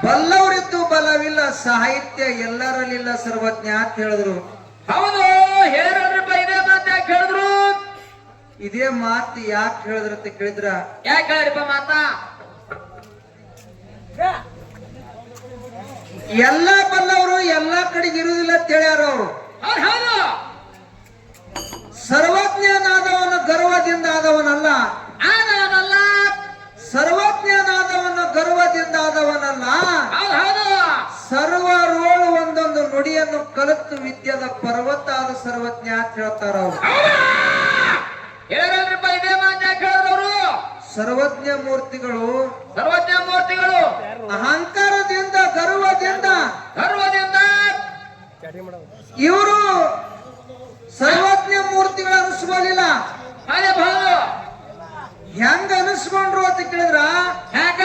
ಬಲ್ಲವರಿದ್ದು ಬಲವಿಲ್ಲ, ಸಾಹಿತ್ಯ ಎಲ್ಲರಲ್ಲಿಲ್ಲ ಸರ್ವಜ್ಞ ಅಂತ ಹೇಳಿದ್ರು. ಹೌದು, ಹೇಳಿದ್ರಪ್ಪ. ಇದೇ ಮಾತು ಯಾಕೆ ಹೇಳಿದ್ರು? ಇದೇ ಮಾತು ಯಾಕೆ ಹೇಳಿದ್ರಂತ ಕೇಳಿದ್ರ, ಯಾಕೆ ಹೇಳಿರಪ್ಪ ಮಾತಾ? ಎಲ್ಲಾ ಬಲ್ಲವರು ಎಲ್ಲಾ ಕಡೆಗೆ ಇರುವುದಿಲ್ಲ ಅಂತ ಹೇಳ್ಯಾರ ಅವರು. ಹೌದು, ಸರ್ವಜ್ಞನಾದವನ ಗರ್ವದಿಂದ ಆದವನಲ್ಲ, ಆದವನಲ್ಲ. ಸರ್ವಜ್ಞನಾದವನ ಗರ್ವದಿಂದ ಆದವನಲ್ಲ. ಹೌದು, ಸರ್ವರೋಳು ಒಂದೊಂದು ನುಡಿಯನ್ನು ಕಲಿತು ವಿದ್ಯದ ಪರ್ವತ ಆದ ಸರ್ವಜ್ಞ ಅಂತ ಹೇಳ್ತಾರ ಅವರು. ಹೇಳಿದ್ರಪ್ಪ. ಇದೇ ಮಾತು ಯಾಕೆ ಹೇಳಿದವರು? ಸರ್ವಜ್ಞ ಮೂರ್ತಿಗಳು, ಸರ್ವಜ್ಞ ಮೂರ್ತಿಗಳು ಅಹಂಕಾರದಿಂದ ಗರ್ವದಿಂದ ಇವರು ಸರ್ವಜ್ಞ ಮೂರ್ತಿಗಳು ಅನಿಸ್ಕೊಳ್ಳಿಲ್ಲ. ಅದೇ ಹೌದು. ಹೆಂಗ ಅನಿಸ್ಕೊಂಡ್ರು ಅಂತ ಕೇಳಿದ್ರ, ಯಾಕ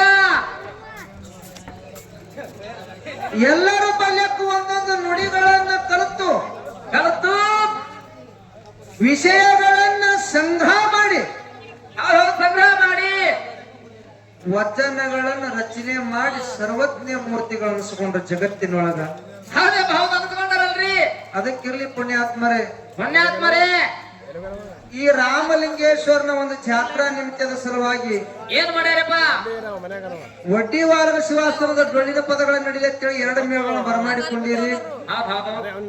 ಎಲ್ಲರ ಬಲ್ಯಕ್ಕೂ ಒಂದೊಂದು ನುಡಿಗಳನ್ನ ಕಲಿತು ವಿಷಯಗಳನ್ನ ಸಂಗ್ರಹ ಮಾಡಿ ಸಂಗ್ರಹ ಮಾಡಿ ವಚನಗಳನ್ನ ರಚನೆ ಮಾಡಿ ಸರ್ವಜ್ಞ ಮೂರ್ತಿಗಳು ಅನಿಸ್ಕೊಂಡ್ರು ಜಗತ್ತಿನೊಳಗ. ಅದೇ ಹೌದು ಅನ್ಸ್ಕೊಂಡಾರಲ್ರಿ. ಅದಕ್ಕಿರ್ಲಿ ಪುಣ್ಯಾತ್ಮರೇ, ಪುಣ್ಯಾತ್ಮರೇ, ಈ ರಾಮಲಿಂಗೇಶ್ವರನ ಒಂದು ಜಾತ್ರಾ ನಿಮಿತ್ತದ ಸಲುವಾಗಿ ಏನ್ ಮಾಡ್ಯಾರಪ್ಪ? ವಡ್ಡಿವಾರದ ಶಿವಾಸ್ತವದ ಡೊಳ್ಳಿನ ಪದಗಳ ನಡಿಲತ್ತೇಳಿ 2 ಮೇಳಗಳನ್ನು ಬರಮಾಡಿಕೊಂಡಿರಿ.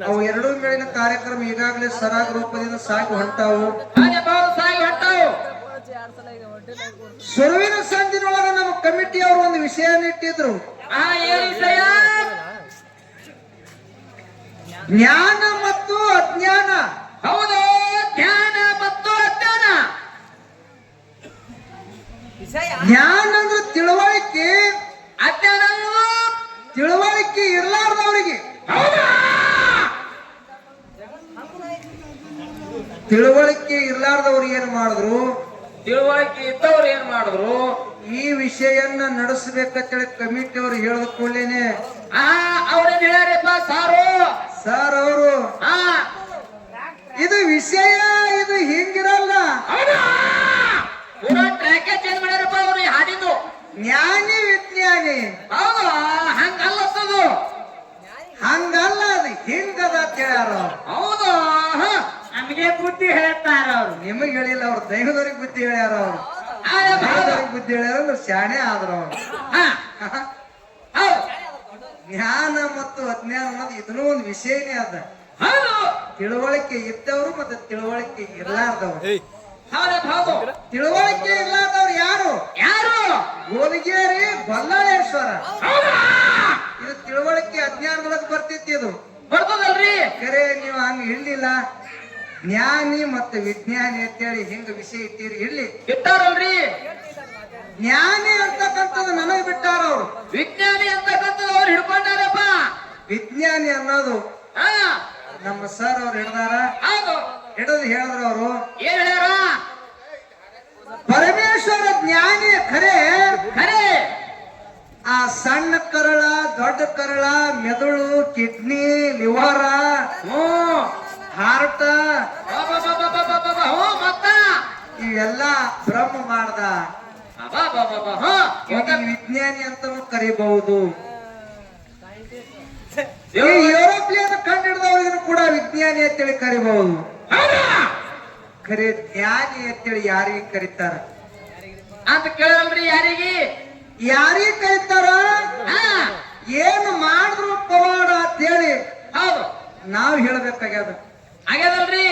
ಅವು 2 ಮೇಳಿನ ಕಾರ್ಯಕ್ರಮ ಈಗಾಗಲೇ ಸರಾಗ ರೂಪದಿಂದ ಸಾಗಿ ಹೊಂಟಾವು. ಸುರುವಿನ ಸಂದಿನೊಳಗ ನಮ್ಮ ಕಮಿಟಿಯವರು ಒಂದು ವಿಷಯನ ಇಟ್ಟಿದ್ರು. ಜ್ಞಾನ ಮತ್ತು ಅಜ್ಞಾನ. ಹೌದು, ಜ್ಞಾನ ಮತ್ತು ಅಜ್ಞಾನ. ಜ್ಞಾನ ಅಂದ್ರೆ ತಿಳುವಳಿಕೆ, ಅಜ್ಞಾನ ತಿಳುವಳಿಕೆ ಇರ್ಲಾರ್ದವರಿಗೆ. ತಿಳುವಳಿಕೆ ಇರ್ಲಾರ್ದವ್ರು ಏನ್ ಮಾಡಿದ್ರು, ತಿಳುವಳಿಕೆ ಇದ್ದವ್ರು ಏನ್ ಮಾಡಿದ್ರು, ಈ ವಿಷಯನ್ನ ನಡೆಸಬೇಕಂತೇಳಿ ಕಮಿಟಿ ಅವರು ಹೇಳಿದ ಕೂಡಲೇನೆ ಅವ್ರೇನ್ ಹೇಳ್ಯಾರಪ್ಪ ಸರ್ ಅವರು, ಇದು ವಿಷಯ ಇದು ಹಿಂಗಿರಲ್ಲ, ಟ್ರ್ಯಾಕೆ ಚೇಂಜ್ ಮಾಡ್ಯಾರಪ್ಪ ಅವ್ರು ಹಾಡಿದ್ದು. ಜ್ಞಾನಿ ವಿಜ್ಞಾನಿ ಹೌದು, ಹಂಗಲ್ಲದು, ಹಂಗಲ್ಲ, ಅದು ಹಿಂಗದ ಅಂತ ಹೇಳ್ಯಾರ. ಹೌದು, ನಮಗೆ ಬುದ್ಧಿ ಹೇಳ್ತಾರ ಅವ್ರು. ನಿಮಗ್ ಹೇಳಿಲ್ಲ, ಅವ್ರ ದೈವದವ್ರಿಗೆ ಬುದ್ಧಿ ಹೇಳ್ಯಾರ. ಅವ್ರು ದೈವದವ್ರಿಗೆ ಬುದ್ಧಿ ಹೇಳ್ಯಾರ ಅಂದ್ರೆ ಶಾಣೆ ಆದ್ರ ಅವ್ರು. ಜ್ಞಾನ ಮತ್ತು ಅಜ್ಞಾನ ಅನ್ನೋದು ಇದನ್ನೂ ಒಂದು ವಿಷಯನೇ ಅದ. ತಿಳುವಳಿಕೆ ಇದ್ದವರು ಮತ್ತೆ ತಿಳುವಳಿಕೆ ಇರ್ಲಾರ್ದವ್ರು. ತಿಳುವಳಿಕೆ ಇರ್ಲಾರ್ದವ್ರು ಯಾರು? ಗೋಲಿಗೇರಿ ಬಲ್ಲಾಳೇಶ್ವರ. ಇದು ತಿಳುವಳಿಕೆ ಅಜ್ಞಾನದೊಳಗೆ ಬರ್ತಿತ್ತು. ಇದು ಬರ್ತದಲ್ರಿ. ಕರೆ ನೀವು ಹಂಗ ಇರ್ಲಿಲ್ಲ. ಜ್ಞಾನಿ ಮತ್ತು ವಿಜ್ಞಾನಿ ಅಂತೇಳಿ ಹಿಂಗ ವಿಷಯ ಇಟ್ಟಿರಿ, ಇಲ್ಲಿ ಇಟ್ಟಾರಲ್ರಿ. ಜ್ಞಾನಿ ಅಂತಕ್ಕಂಥದ್ದು ನನಗ್ ಬಿಟ್ಟಾರ ಅವ್ರು. ವಿಜ್ಞಾನಿ ಅಂತಕ್ಕಂಥದ್ದು ಅವ್ರು ಹಿಡ್ಕೊಂಡಾರಪ್ಪ. ವಿಜ್ಞಾನಿ ಅನ್ನೋದು ನಮ್ಮ ಸರ್ ಅವ್ರು ಹಿಡ್ದಾರ. ಹಿಡಿದು ಹೇಳಿದ್ರು ಅವರು, ಏನ್ ಹೇಳ್ಯಾರ? ಪರಮೇಶ್ವರ ಜ್ಞಾನಿ ಖರೆ ಖರೆ. ಆ ಸಣ್ಣ ಕರಳ, ದೊಡ್ಡ ಕರಳ, ಮೆದುಳು, ಕಿಡ್ನಿ, ಲಿವರ, ಹಾರ್ಟ್ ಮತ್ತ ಇವೆಲ್ಲ ಬ್ರಹ್ಮ ಮಾಡ್ದ. ವಿಜ್ಞಾನಿ ಅಂತನೂ ಕರಿಬಹುದು. ಯುರೋಪಿಯನ್ ಕಂಡು ಹಿಡಿದವ್ರಿಗೂ ಕೂಡ ವಿಜ್ಞಾನಿ ಅಂತೇಳಿ ಕರಿಬಹುದು. ಖರೆ ಜ್ಞಾನಿ ಅಂತೇಳಿ ಯಾರಿಗೆ ಕರೀತಾರ ಅಂತ ಕೇಳಲ್ರಿ. ಯಾರಿಗೆ ಕರೀತಾರ? ಏನು ಮಾಡಿದ್ರು ಪವಾಡ ಅಂತೇಳಿ ಹೌದು ನಾವ್ ಹೇಳ್ಬೇಕಾಗ್ಯದ. ಆಗ್ಯದಲ್ರಿ.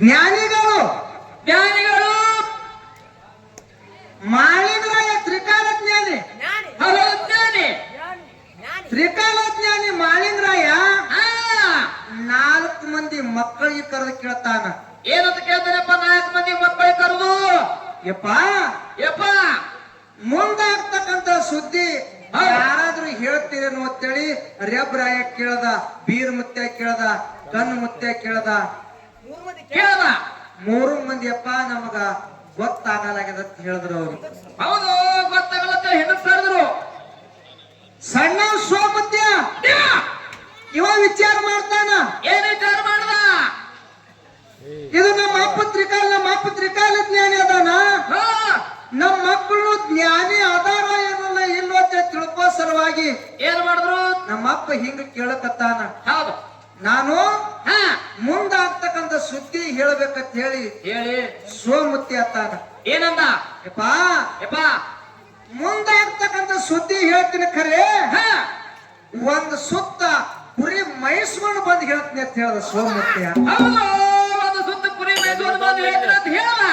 ಜ್ಞಾನಿಗಳು ಮಾಳಿಂಗರಾಯ ತ್ರಿಕಾಲ ಜ್ಞಾನಿ. ತ್ರಿಕಾಲ ಜ್ಞಾನಿ ಮಾಳಿಂಗರಾಯ 4 ಮಂದಿ ಮಕ್ಕಳಿಗೆ ಕರೆದು ಕೇಳ್ತಾನ. ಏನಂತ ಕೇಳ್ತಾನಪ್ಪ? 4 ಮಂದಿ ಮಕ್ಕಳಿಗೆ ಕರೆದು, ಯಪ್ಪ ಮುಂದಾಗ್ತಕ್ಕಂತ ಸುದ್ದಿ ಯಾರಾದ್ರೂ ಹೇಳ್ತೀರೇನು ಅಂತೇಳಿ ರೆಬ್ರಾಯ ಕೇಳ್ದ, ಬೀರ್ ಮುತ್ಯ ಕೇಳ್ದ, ಕಣ್ಣು ಮುತ್ಯ ಕೇಳ್ದ. 3 ಮಂದಿಯಪ್ಪ ನಮಗ ಗೊತ್ತಾಗಲಾಗ್ಯದ ಅಂತ ಹೇಳಿದ್ರು ಅವ್ರು. ಹೌದು, ಗೊತ್ತಾಗಲ್ಲ ಹೆಣ್ಣು ಕರೆದ್ರು. ಸಣ್ಣ ಸೋಮತ್ಯ ಇವ ವಿಚಾರ ಮಾಡ್ತಾನ. ಏನ್ ವಿಚಾರ ಮಾಡ್ದ? ಇದು ನಮ್ಮ ಅಪ್ಪ ಹಿಂಗ ಕೇಳಕತ್ತಾನ, ಹೌದು. ನಾನು ಹಾ ಮುಂದಾಗ್ತಕ್ಕಂಥ ಸುದ್ದಿ ಹೇಳ್ಬೇಕಂತ ಹೇಳಿ ಹೇಳಿ. ಸೋಮುತ್ತಿ ಅತ್ತಾನ. ಏನಂದ? ಯಪ್ಪಾ ಯಪ್ಪ. ಮುಂದಾಗ್ತಕ್ಕಂಥ ಸುದ್ದಿ ಹೇಳ್ತೀನಿ ಖರೆ, ಹಾ ಒಂದ್ ಸುತ್ತ ಕುರಿ ಮೈಸ್ಕೊಂಡು ಬಂದ್ ಹೇಳ್ತೀನಿ ಅಂತ ಹೇಳ್ದ ಸೋಮುತ್ಯ. ಹೌದು. ಒಂದು ಸುತ್ತ ಕುರಿ ಮೇಯ್ಸೋದು ಬಂದು ಹೇಳ್ತೀನಿ ಅಂತ ಹೇಳಲ್ಲ.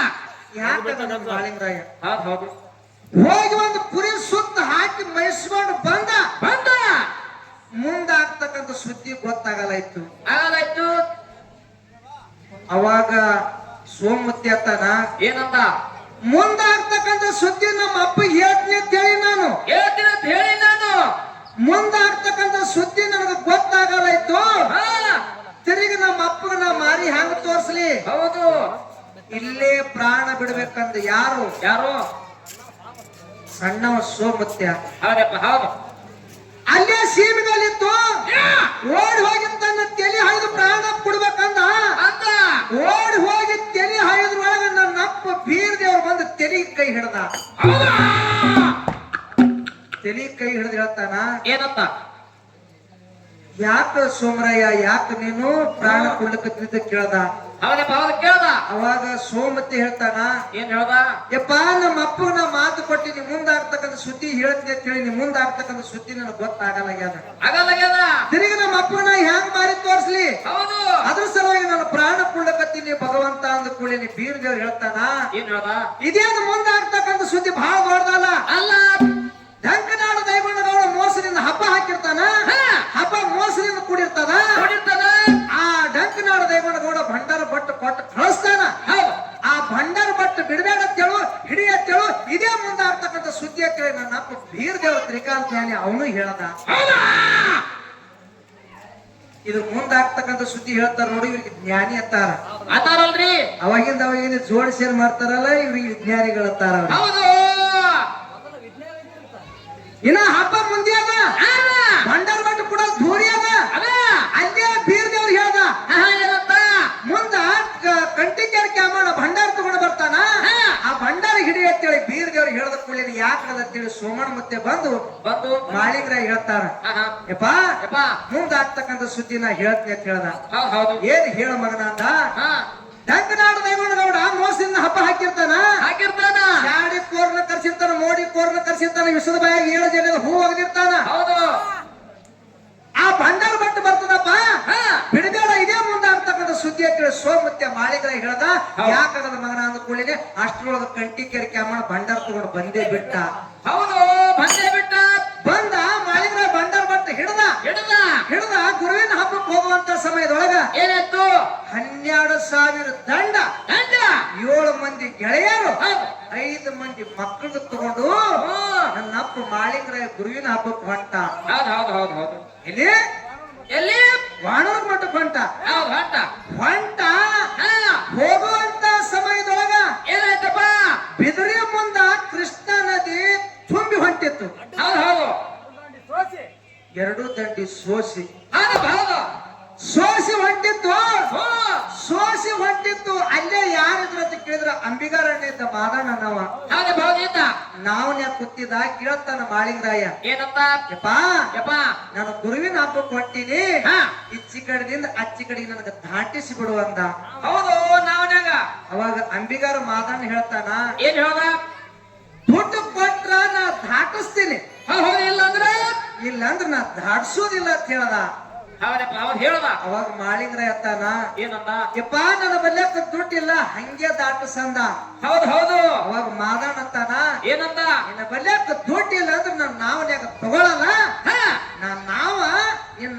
ಯಾಕಂದ್ರೆ ಮಾಳಿಂಗರಾಯ ಹೌದು ಹೌದು. ಹೋಗಿ ಒಂದು ಕುರಿ ಸುತ್ತ ಹಾಕಿ ಮೈಸ್ಕೊಂಡು ಬಂದ, ಬಂದ ಮುಂದಾಗ್ತಕ್ಕಂಥ ಸುದ್ದಿ ಗೊತ್ತಾಗಲ್ಲ ಇತ್ತು. ಆಗಲಾಯ್ತು. ಅವಾಗ ಸೋಮುತ್ತಿ ಅತ್ತಾನ, ಏನಂದ? ಮುಂದಾಗ್ತಕ್ಕಂಥ ಸುದ್ದಿ ನಮ್ಮ ಅಪ್ಪ ಹೇಳ್ತೀನಿ ಅಂತ ಹೇಳಿ ನಾನು, ಹೇಳ್ತೀನಿ ಅಂತ ಹೇಳಿ ನಾನು. ಮುಂದಾಗ್ತಕ್ಕಂಥ ಸುದ್ದಿ ನನಗೆ ಗೊತ್ತಾಗಲ್ಲ ಇತ್ತು. ಹಾ ತಿರುಗಿ ನಮ್ಮ ಅಪ್ಪಗ ನಾ ಮಾರಿ ಹಂಗ ತೋರ್ಸ್ಲಿ, ಹೌದು. ಇಲ್ಲೇ ಪ್ರಾಣ ಬಿಡ್ಬೇಕಂದ ಯಾರು? ಯಾರು? ಸಣ್ಣವ ಸೋಮುತ್ಯ. ಹೌದಪ್ಪ ಹೌದು. ಅಲ್ಲೇ ಸೀಮೆಗಲ್ಲಿತ್ತು, ಓಡಿ ಹೋಗಿ ತನ್ನ ತಲೆ ಹಾಯ್ದು ಪ್ರಾಣ ಕೊಡ್ಬೇಕಂದ. ಅಂತ ಓಡಿ ಹೋಗಿ ತಲೆ ಹಾಯ್ದ್ರೊಳಗ ನನ್ನ ಅಪ್ಪ ಬೀರ್ ದೇವ್ರು ಬಂದು ತಲೆ ಕೈ ಹಿಡ್ದ. ಹೌದಾ? ತಲೆ ಕೈ ಹಿಡ್ದು ಹೇಳ್ತಾನ, ಏನಂತ? ಯಾಕ ಸೋಮರಾಯ, ಯಾಕ ನೀನು ಪ್ರಾಣ ಕೊಡ್ಲಿಕ್ಕಂತ ಕೇಳ್ದ. ಹೌದಪ್ಪ ಹೌದು. ಕೇಳ್ದ. ಅವಾಗ ಸೋಮತಿ ಹೇಳ್ತಾನ, ಏನ್ ಹೇಳ್ದ? ಯಪ್ಪ ನಮ್ಮ ಅಪ್ಪಗ ನಾ ಮಾತು ಕೊಟ್ಟಿನಿ, ಮುಂದಾಗ್ತಕ್ಕಂಥ ಸುದ್ದಿ ಹೇಳ್ತೀನಿ ಅಂತ ಹೇಳಿ, ಮುಂದಾಗ್ತಕ್ಕಂಥ ಸುದ್ದಿ ನನಗೆ ಗೊತ್ತಾಗಲ್ಲ. ಆಗಲ್ಲ. ತಿರುಗಿ ನಮ್ಮ ಅಪ್ಪಗ ನಾ ಹ್ಯಾಂಗ್ ಮಾರಿ ತೋರ್ಸ್ಲಿ? ಹೌದು. ಅದ್ರ ಸಲುವಾಗಿ ನಾನು ಪ್ರಾಣ ಕೊಡ್ಲಕತ್ತೀನಿ ಭಗವಂತ ಅಂದ ಕೂಡಲಿ ಬೀರ್ ದೇವ್ರು ಹೇಳ್ತಾನ, ಏನ್ ಹೇಳ್ದ? ಇದೇನು ಮುಂದಾಗ್ತಕ್ಕಂಥ ಸುದ್ದಿ ಬಹಳ ದೊಡ್ಡದಲ್ಲ. ಅಲ್ಲ. ದಂಕನಾಡು ದೈವಣ್ಣಗೌಡ ಮೋಸದಿಂದ ಹಬ್ಬ ಹಾಕಿರ್ತಾನ, ಹಬ್ಬ ಮೋಸದಿಂದ ಕೂಡಿರ್ತದ. ನೋಡಿರ್ತದ. ಆ ಡಂಕನಾಡು ದೈವಣ್ಣಗೌಡ ಭಂಡಾರ ಭಟ್ ಕೊಟ್ಟು ಕಳಿಸ್ತಾನ. ಹೌದು. ಆ ಭಂಡಾರ ಭಟ್ ಬಿಡಬೇಡ ಅಂತೇಳು, ಹಿಡಿ ಅಂತೇಳು, ಇದೇ ಮುಂದಾಗ್ತಕ್ಕಂಥ ಸುದ್ದಿ ಅಂತೇಳಿ ನನ್ನ ಅಪ್ಪ ಬೀರ್ ದೇವ ತ್ರಿಕಾಂತ್ ಜ್ಞಾನಿ ಅವನು ಹೇಳ್ದ. ಹೌದಾ? ಇದು ಮುಂದಾಗ್ತಕ್ಕಂಥ ಸುದ್ದಿ ಹೇಳ್ತಾರ ನೋಡಿ, ಇವ್ರಿಗೆ ಜ್ಞಾನಿ ಅಂತಾರ. ಆತಾರಲ್ರಿ. ಅವಾಗಿಂದ ಜೋಡಿ ಸೇರ್ ಮಾಡ್ತಾರಲ್ಲ, ಇವ್ರಿಗೆ ವಿಜ್ಞಾನಿಗಳು ಅಂತಾರ. ಹೌದು. ಇನ್ನ ಹಬ್ಬ ಮುಂದೆ ಅದ, ಭಂಡಾರ ಭಟ್ ಕೂಡ ಧೂರಿ ಅದ. ಅಲ್ಲೇ ಬೀರ್ ದೇವ್ರು ಹೇಳ್ದ, ಏನಂತ? ಮುಂದ ಕಂಟಿಕೇರ್ ಕ್ಯಾಮಣ ಭಂಡಾರ ತಗೊಂಡು ಬರ್ತಾನ, ಆ ಭಂಡಾರ ಹಿಡಿ ಅಂತೇಳಿ ಬೀರ್ ದೇವ್ರು ಹೇಳ್ದ ಕೂಡಲೇ ಯಾಕದ ಅಂತೇಳಿ ಸೋಮಣ್ಣ ಮತ್ತೆ ಬಂದು ಮಾಳಿಂಗರಾಯ ಹೇಳ್ತಾರ, ಯಪ್ಪಾ ಮುಂದಾಗ್ತಕ್ಕಂಥ ಸುದ್ದಿ ನಾ ಹೇಳ್ತೀನಿ ಅಂತ ಹೇಳ್ದ. ಹೌದು. ಏನ್ ಹೇಳ ಮಗನ ಅಂದ, ಡಂಕನಾಡು ದೈವಣ್ಣಗೌಡ ಮೋಸದಿಂದ ಹಬ್ಬ ಹಾಕಿರ್ತಾನ, ಶಾಡಿ ಕೋರ್ನ ಕರ್ಸಿರ್ತಾನ, ಮೋಡಿ ಕೋರ್ನ ಕರ್ಸಿರ್ತಾನ, ವಿಷದ ಬಾಯಾಗಿ 7 ಜನ ಹೂ ಒಗದಿರ್ತಾನ. ಹೌದು. ಆ ಭಂಡಾರ ಭಟ್ ಬರ್ತದಪ್ಪ, ಬಿಡಬೇಡ, ಇದೇ ಮುಂದಾಗ್ತಕ್ಕಂಥ ಸುದ್ದಿ ಅಂತೇಳಿ ಸೋಮತ್ಯ ಮಾಳಿಗರಾಯ ಹೇಳ್ದ. ಯಾಕಾಗದ ಮಗನ ಅಂದ ಕೂಡಲೇ ಅಷ್ಟ್ರೊಳಗ ಕಂಟಿಕೇರಿ ಕ್ಯಾಮಣ ಭಂಡಾರ ತಗೊಂಡು ಬಂದೇ ಬಿಟ್ಟ. ಹೌದು. ಬಂದೇ ಬಿಟ್ಟ. ಬಂದ ಮಾಳಿಗರಾಯ ಭಂಡಾರ ಭಟ್ ಹಿಡ್ದ ಗುರುವಿನ ಹಬ್ಬಕ್ಕೆ ಹೋಗುವಂತ ಸಮಯದೊಳಗ ಏನಾಯ್ತು? 12,000 ದಂಡ, 7 ಮಂದಿ ಗೆಳೆಯರು, 5 ಮಂದಿ ಮಕ್ಕಳು ತಗೊಂಡು ನನ್ನ ಅಪ್ಪ ಮಾಳಿಂಗರಾಯ ಗುರುವಿನ ಹಬ್ಬಕ್ಕೆ ಹೊಂಟ. ಹೌದು. ಇಲ್ಲಿ ಎಲ್ಲಿ? ವಾಣೂರ್ ಮಠಕ್ಕೆ ಹೊಂಟ. ಹೊಂಟ ಹೋಗುವಂತ ಸಮಯದೊಳಗ ಏನಾಯ್ತಪ್ಪ? ಬಿದಿರಿ ಮುಂದ ಕೃಷ್ಣ ನದಿ ತುಂಬಿ ಹೊಂಟಿತ್ತು. ಹೌದು. 2 ದಂಡಿ ಸೋಸಿ ಹೌದು. ಸೋಸಿ ಹೊಂಟಿತ್ತು. ಅಲ್ಲೇ ಯಾರಿದ್ರು ಅಂತ ಕೇಳಿದ್ರ ಅಂಬಿಗಾರಣ್ಣ ಇದ್ದ, ಮಾದಣ್ಣ ನಾವ. ನಾವನ್ಯಾಕ ಕೂತಿದ್ದ ಕೇಳ್ತಾನ ಮಾಳಿಂಗರಾಯ, ಏನಂತ? ಯಪ್ಪ ನಾನು ಗುರುವಿನ ಹಬ್ಬಕ್ಕೆ ಹೊಂಟೀನಿ, ಇಚ್ಚಿ ಕಡೆದಿಂದ ಅಚ್ಚಿ ಕಡೆಗೆ ನನಗೆ ದಾಟಿಸಿ ಬಿಡುವಂದ. ಹೌದು. ನಾವನ್ಯಾಗ ಅವಾಗ ಅಂಬಿಗಾರ ಮಾದಣ್ಣ ಹೇಳ್ತಾನ, ಏನ್ ಹೇಳ್ದ? ದುಡ್ಡು ಕೊಟ್ರ ನಾ ದಾಟಿಸ್ತೀನಿ, ಹೌದು. ಇಲ್ಲಂದ್ರ ನಾ ದಾಟಿಸೋದಿಲ್ಲ ಅಂತ ಹೇಳ್ದ. ಹೌದಪ್ಪ ಹೌದು. ಹೇಳ್ದ. ಅವಾಗ ಮಾಳಿಂಗರಾಯ ಅತ್ತಾನ, ಏನಂದ? ಯಪ್ಪ ನನ್ನ ಬಲ್ಯಾಕ ದುಡ್ಡಿಲ್ಲ, ಹಂಗೆ ದಾಟಿಸಂದ. ಹೌದು. ಅವಾಗ ಮಾದಣ್ಣ ಅಂತಾನ, ಏನಂದ? ನಿನ್ನ ಬಲ್ಯಾಕ ದುಡ್ಡಿಲ್ಲ ಅಂದ್ರೆ ನಾನು ನಾವನ್ಯಾಗ ತಗೊಳಲ್ಲ,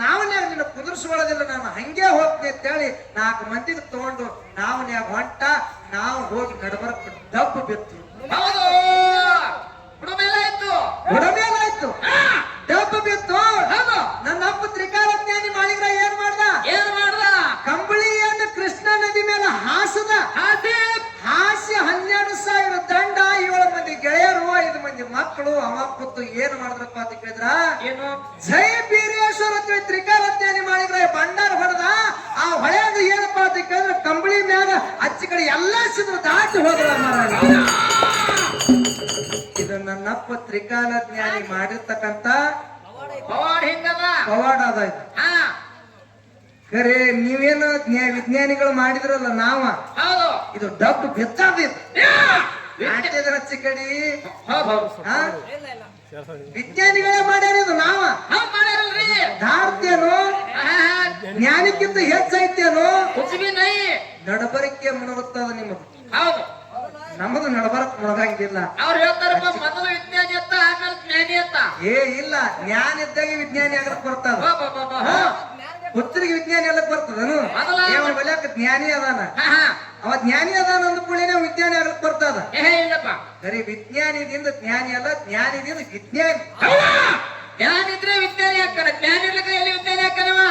ನಾವನ್ಯಾಗ ನಿನ್ನ ಕುದುರ್ಸ್ಕೊಳ್ಳೋದಿಲ್ಲ, ನಾನು ಹಂಗೆ ಹೋಗ್ತೀನಿ ಅಂತೇಳಿ 4 ಮಂದಿಗೆ ತಗೊಂಡು ನಾವನ್ಯಾಗ ಹೊಂಟ. ನಾವು ಹೋಗಿ ನಡಬರಕ್ ಡಬ್ಬು ಬಿತ್ತು. ಹೌದು. ಉಡಮೇಲಾಯ್ತು, ಡಬ್ಬು ಬಿತ್ತು. ನನ್ನ ಅಪ್ಪ ತ್ರಿಕಾಲ ಜ್ಞಾನಿ ಮಾಳಿಗರಾಯ ಏನ್ ಮಾಡ್ದ? ಕಂಬಳಿಯನ್ನು ಕೃಷ್ಣ ನದಿ ಮೇಲೆ ಹಾಸದ. ಹಾಸಿ 12,000 ದಂಡ, 7 ಮಂದಿ ಗೆಳೆಯರು, 5 ಮಂದಿ ಮಕ್ಕಳು. ಅವ ಕೂತು ಏನ್ ಮಾಡಿದ್ರಪ್ಪ ಅಂತ ಕೇಳಿದ್ರ, ಏನು? ಜೈ ಬೀರೇಶ್ವರ ತ್ರಿಕಾಲ ಜ್ಞಾನಿ ಮಾಳಿಗರಾಯ ಭಂಡಾರ ಹೊಡೆದ. ಆ ಹೊಳೆಯಾಗ ಏನಪ್ಪಾ ಅಂತ ಕೇಳಿದ್ರೆ ಕಂಬಳಿ ಮ್ಯಾಗ ಅಚ್ಚಿ ಕಡೆ ಎಲ್ಲಾ ಸಿದ್ರು ದಾಟಿ ಹೋದ್ರ. ಇದು ನನ್ನಪ್ಪ ತ್ರಿಕಾಲ ಜ್ಞಾನಿ ಮಾಡಿರ್ತಕ್ಕಂತ ಪವಾಡ ಹಿಂಗದ ಪವಾಡ ಅದ ಇದು. ಹಾ ಖರೆ ನೀವೇನು ವಿಜ್ಞಾನಿಗಳು ಮಾಡಿದ್ರಲ್ಲ ನಾವ ಹೌದು ಇದು ಡಬ್ ಬೆತ್ತದ ಇದು ಯಾ! ನಾಟ್ಯದ ರಚ್ಚಿ ಕಡಿ ಹೌದು ಹೌದು ಹಾ? ವಿಜ್ಞಾನಿಗಳೇ ಮಾಡ್ಯಾರ ಇದು ನಾವ ಹೌದ್ ಮಾಡ್ಯಾರಲ್ರಿ ಧಾರ್ತೇನು ಆಹಾ, ಜ್ಞಾನಕ್ಕಿಂತ ಹೆಚ್ಚೈತೇನು ಕುछ भी नहीं ನಡಬರಿಕೆ ಮುಣಗುತ್ತದ ನಿಮ್ಮದು ಹೌದು ನಮ್ಮದು ನಡಬರಕ್ ಮುಣಗಂಗಿಲ್ಲ ಅವ್ರು ಹೇಳ್ತಾರಪ್ಪ ಮೊದಲು ವಿಜ್ಞಾನಿ ಅತ್ತ ಆಮೇಲೆ ಜ್ಞಾನಿ ಅತ್ತ ಏ ಇಲ್ಲ ಜ್ಞಾನ ಇದ್ದಾಗ ವಿಜ್ಞಾನಿ ಆಗಕ್ ಬರ್ತದ ಬಾ, ಬಾ, ಬಾ, ಬಾ, ಹಾ. ಹುಚ್ಚರಿಗೆ ವಿಜ್ಞಾನಿ ಎಲ್ಲಕ್ ಬರ್ತದನು ಮೊದಲ ಏನ್ ಬಲ್ಯಾಕ ಜ್ಞಾನಿ ಅದಾನ ಹಾ, ಹಾ. ಅವ ಜ್ಞಾನಿ ಅದಾನ ಅಂದ ಕೂಡಲೇ ವಿಜ್ಞಾನಿ ಆಗಕ್ ಬರ್ತದ ಏ ಇಲ್ಲಪ್ಪ ಬರೀ ವಿಜ್ಞಾನಿದಿಂದ ಜ್ಞಾನಿ ಅಲ್ಲ ಜ್ಞಾನಿದಿಂದ ವಿಜ್ಞಾನಿ ಹೌದಾ? ಜ್ಞಾನ ಇದ್ರೆ ವಿಜ್ಞಾನಿ ಹಾಕ್ತಾನೆ ಜ್ಞಾನ ಇರ್ಲಿಕ್ಕೆ ಎಲ್ಲಿ ವಿಜ್ಞಾನಿ ಹಾಕ್ತಾನವ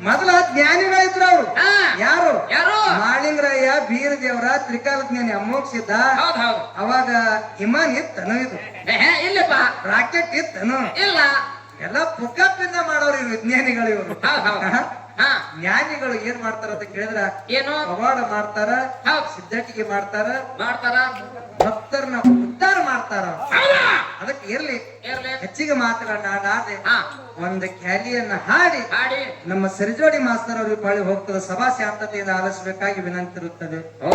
ಮೊದಲ ಜ್ಞಾನಿಗಳಿದ್ರ ಅವ್ರು ಹಾ. ಯಾರು ಯಾರು ಮಾಳಿಂಗರಾಯ ಬೀರದೇವರ ತ್ರಿಕಾಲ ಜ್ಞಾನಿ ಅಮೋಕ್ಷಿದ್ದ ಹೌದ್ ಹೌದು ಅವಾಗ ವಿಮಾನ ಇತ್ತನು ಇದು ಇಲ್ಲಪ್ಪ ರಾಕೆಟ್ ಇತ್ತನು ಇಲ್ಲ ಎಲ್ಲ ಪುಕ್ಕಪ್ಪಿಂದ ಮಾಡೋರು ಇವ್ರು ವಿಜ್ಞಾನಿಗಳು ಇವರು ಹೌದ್ ಹೌದು ಹಾ ಜ್ಞಾನಿಗಳು ಏನ್ ಮಾಡ್ತಾರ ಅಂತ ಕೇಳಿದ್ರ ಏನು ಪವಾಡ ಮಾಡ್ತಾರ ಹೌದ್ ಸಿದ್ಧಟಿಗೆ ಮಾಡ್ತಾರ ಮಾಡ್ತಾರ ಭಕ್ತರನ್ನ ಉದ್ಧಾರ ಮಾಡ್ತಾರ ಹೌದಾ ಅದಕ್ಕೆ ಇರ್ಲಿ ಇರ್ಲಿ ಹೆಚ್ಚಿಗೆ ಮಾತುಗಳನ್ನ ಆಡಾದೆ ಹಾ ಒಂದು ಖ್ಯಾಲಿಯನ್ನ ಹಾಡಿ ಹಾಡಿ ನಮ್ಮ ಸರಿಜೋಡಿ ಮಾಸ್ತರ್ ಅವ್ರಿಗೆ ಬಳಿ ಹೋಗ್ತದೆ ಸಭಾ ಶಾಂತತೆಯಿಂದ ಆಲಿಸಬೇಕಾಗಿ ವಿನಂತಿರುತ್ತದೆ ಓ